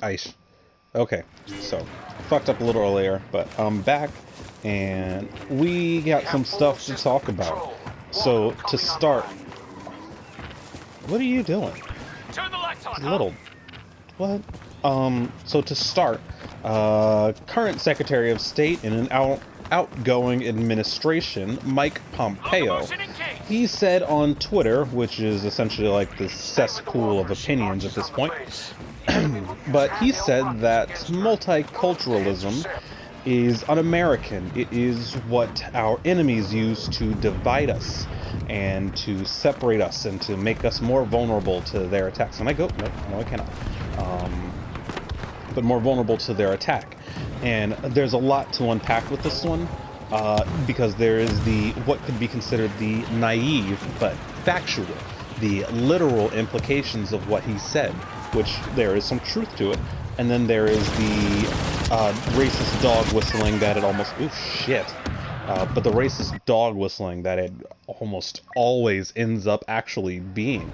Ice. Okay, so fucked up a little earlier, but I'm back, and we got some stuff to talk about. So to start, what are you doing? Turn the lights on, Little, what? So to start, current Secretary of State in an outgoing administration, Mike Pompeo, he said on Twitter, which is essentially like the cesspool of opinions at this point, but he said that multiculturalism is un-American. It is what our enemies use to divide us and to separate us and to make us more vulnerable to their attacks. And I go, no, I cannot. But more vulnerable to their attack. And there's a lot to unpack with this one, because there is what could be considered the naive but factual, the literal implications of what he said, which there is some truth to it. And then there is the racist dog whistling that it almost, ooh, shit. But the racist dog whistling that it almost always ends up actually being,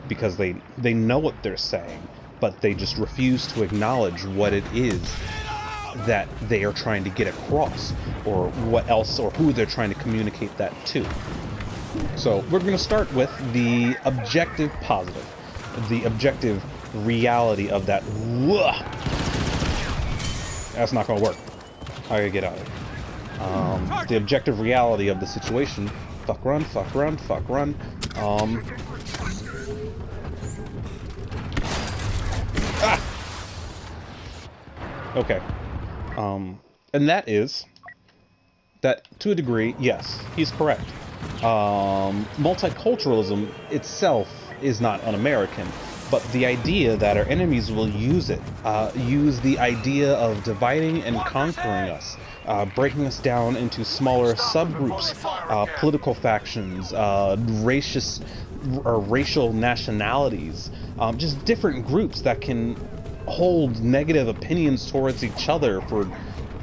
because they know what they're saying, but they just refuse to acknowledge what it is that they are trying to get across, or what else, or who they're trying to communicate that to. So we're going to start with the objective positive, the objective reality of that. That's not going to work. I gotta get out of here. The objective reality of the situation. Fuck run, fuck run, fuck run. Okay. And that is that, to a degree, yes, he's correct. Multiculturalism itself is not un-American, but the idea that our enemies will use it, use the idea of dividing and conquering us, breaking us down into smaller subgroups, political factions, racial nationalities, just different groups that can hold negative opinions towards each other for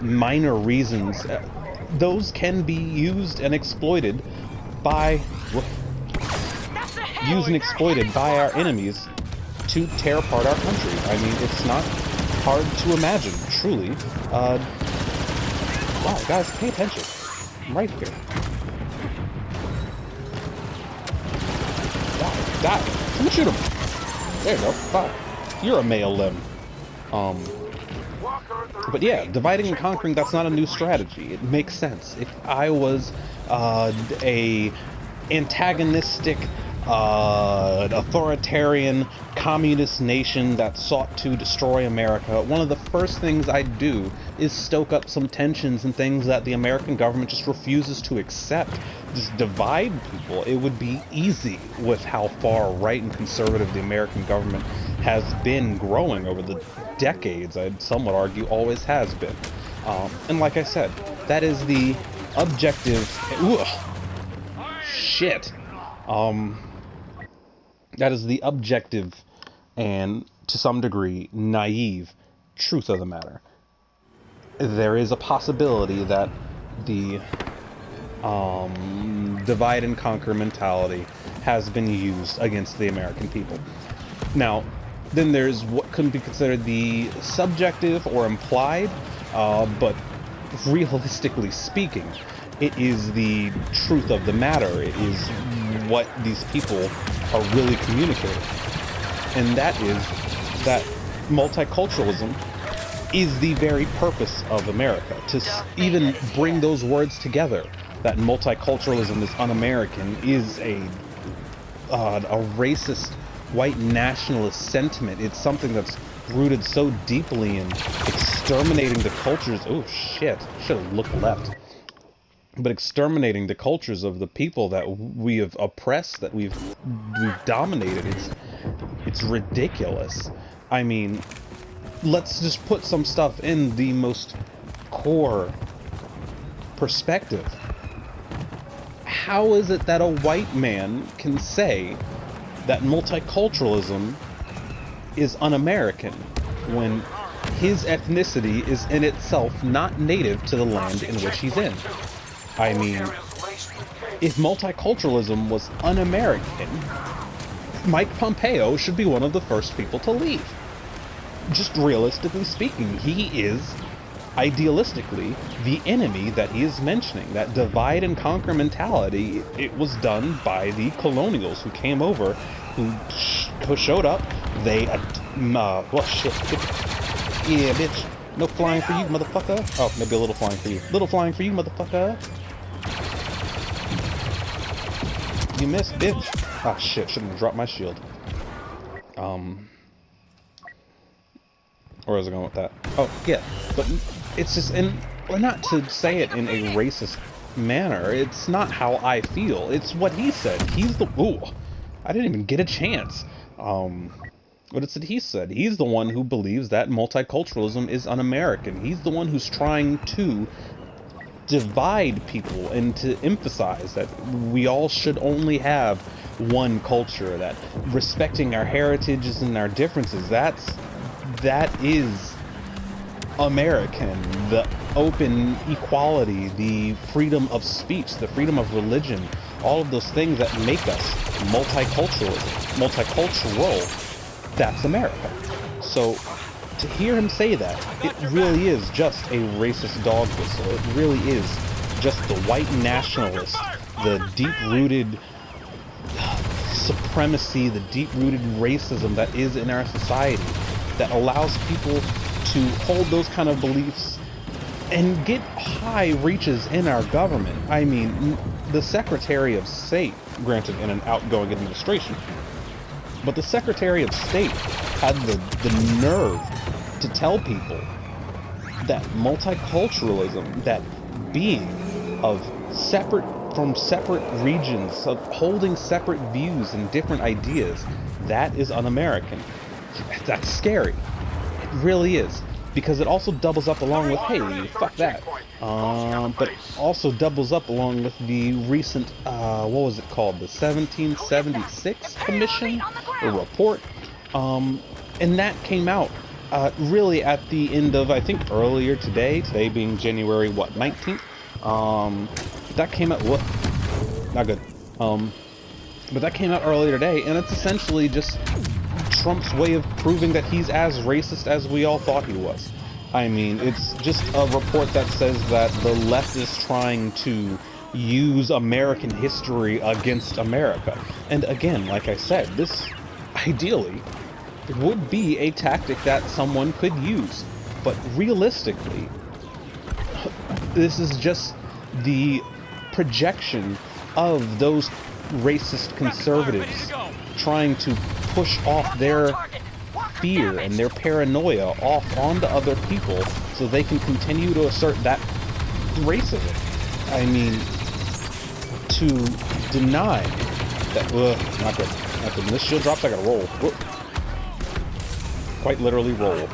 minor reasons. Those can be used and exploited by our enemies to tear apart our country. I mean, it's not hard to imagine, truly. Wow, guys, pay attention. I'm right here. Die. Someone shoot him. There you go. Wow. You're a male limb. But yeah, dividing and conquering, that's not a new strategy. It makes sense. If I was a antagonistic, authoritarian, communist nation that sought to destroy America, one of the first things I'd do is stoke up some tensions and things that the American government just refuses to accept. Just divide people. It would be easy with how far right and conservative the American government has been growing over the decades. Some would argue always has been. And like I said, that is the objective... Shit. That is the objective and, to some degree, naive truth of the matter. There is a possibility that the divide and conquer mentality has been used against the American people. Now, then there's what could be considered the subjective or implied, but realistically speaking, it is the truth of the matter. It is what these people are really communicating. And that is that multiculturalism is the very purpose of America. To even bring those words together, that multiculturalism is un-American, is a racist, white nationalist sentiment. It's something that's rooted so deeply in exterminating the cultures. Oh shit, should have looked left. But exterminating the cultures of the people that we have oppressed, that we've dominated. It's ridiculous. I mean, let's just put some stuff in the most core perspective. How is it that a white man can say that multiculturalism is un-American when his ethnicity is in itself not native to the land in which he's in? I mean, if multiculturalism was un-American, Mike Pompeo should be one of the first people to leave. just realistically speaking, he is idealistically the enemy that he is mentioning. That divide and conquer mentality, it was done by the colonials who came over, who showed up. They well, shit, yeah, bitch, no flying for you, motherfucker. Oh, maybe a little flying for you. Little flying for you, motherfucker. You missed, bitch. Oh shit, shouldn't have dropped my shield. Where was I going with that? Oh, yeah, but it's just, and not to say it in a racist manner, it's not how I feel, it's what he said. He's the, ooh, I didn't even get a chance. What it said he said. He's the one who believes that multiculturalism is un-American. He's the one who's trying to divide people and to emphasize that we all should only have one culture, that respecting our heritages and our differences, that is American. The open equality, the freedom of speech, the freedom of religion, all of those things that make us multicultural, that's America. So to hear him say that, it really is just a racist dog whistle. It really is just the white nationalist, the deep-rooted supremacy, the deep-rooted racism that is in our society, that allows people to hold those kind of beliefs and get high reaches in our government. I mean, the Secretary of State, granted in an outgoing administration, but the Secretary of State had the nerve to tell people that multiculturalism, that being of separate regions, of holding separate views and different ideas, that is un-American. That's scary. It really is. Because it also doubles up along with, hey, fuck that. But also doubles up along with the recent, what was it called? The 1776 Commission, or report. And that came out really at the end of, I think, earlier today being January, what, 19th? That came out, what? Not good. But that came out earlier today, and it's essentially just Trump's way of proving that he's as racist as we all thought he was. I mean, it's just a report that says that the left is trying to use American history against America. And again, like I said, this ideally would be a tactic that someone could use. But realistically, this is just the projection of those racist conservatives trying to push off their fear and their paranoia off onto other people so they can continue to assert that racism. I mean, to deny that, not good. When this shield drops, I gotta roll. Quite literally roll.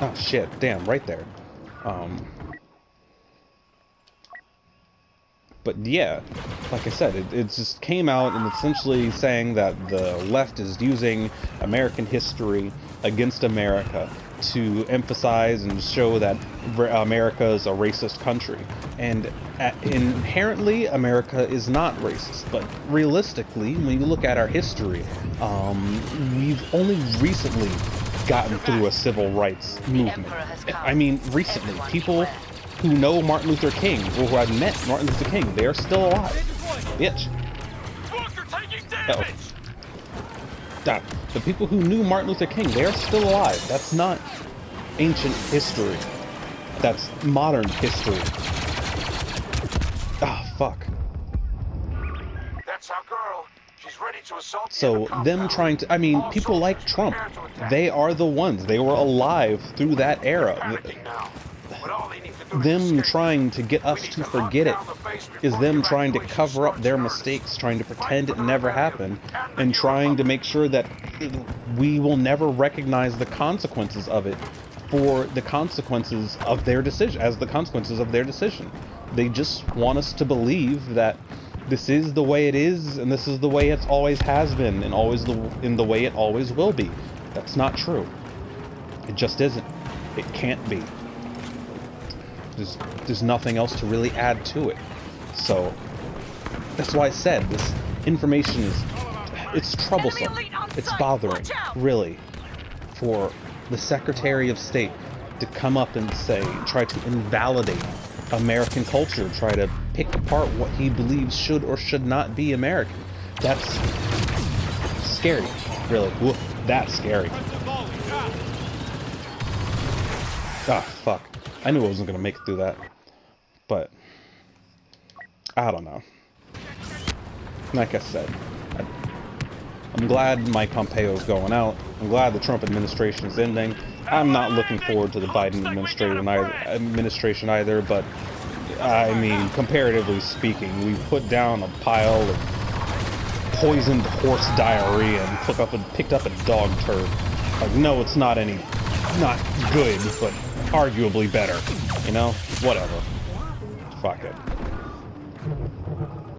Oh shit, damn, right there. But yeah, like I said, it just came out and essentially saying that the left is using American history against America to emphasize and show that America is a racist country. And inherently, America is not racist. But realistically, when you look at our history, we've only recently gotten through a civil rights movement. I mean, recently, people who know Martin Luther King, or who have met Martin Luther King, they are still alive. Bitch. Uh-oh. The people who knew Martin Luther King, they are still alive. That's not ancient history. That's modern history. Ah, fuck. That's our girl. She's ready to assault. So them trying to, I mean, people like Trump, they are the ones. They were alive through that era. Them trying to get us to forget it is them trying to cover up their mistakes, trying to pretend it never happened, and trying to make sure that we will never recognize the consequences of it for the consequences of their decision, as the consequences of their decision. They just want us to believe that this is the way it is, and this is the way it always has been, and always in the way it always will be. That's not true. It just isn't. It can't be. There's nothing else to really add to it. So that's why I said this information it's troublesome. It's bothering, really, for the Secretary of State to come up and try to invalidate American culture, try to pick apart what he believes should or should not be American. That's scary, really. Whoa, that's scary. Ah, fuck. I knew I wasn't gonna make it through that. But I don't know. Like I said, I'm glad Mike Pompeo is going out. I'm glad the Trump administration is ending. I'm not looking forward to the Biden administration either, but I mean, comparatively speaking, we put down a pile of poisoned horse diarrhea and picked up a dog turd. Like, no, it's not good, but arguably better. You know? Whatever. Fuck it.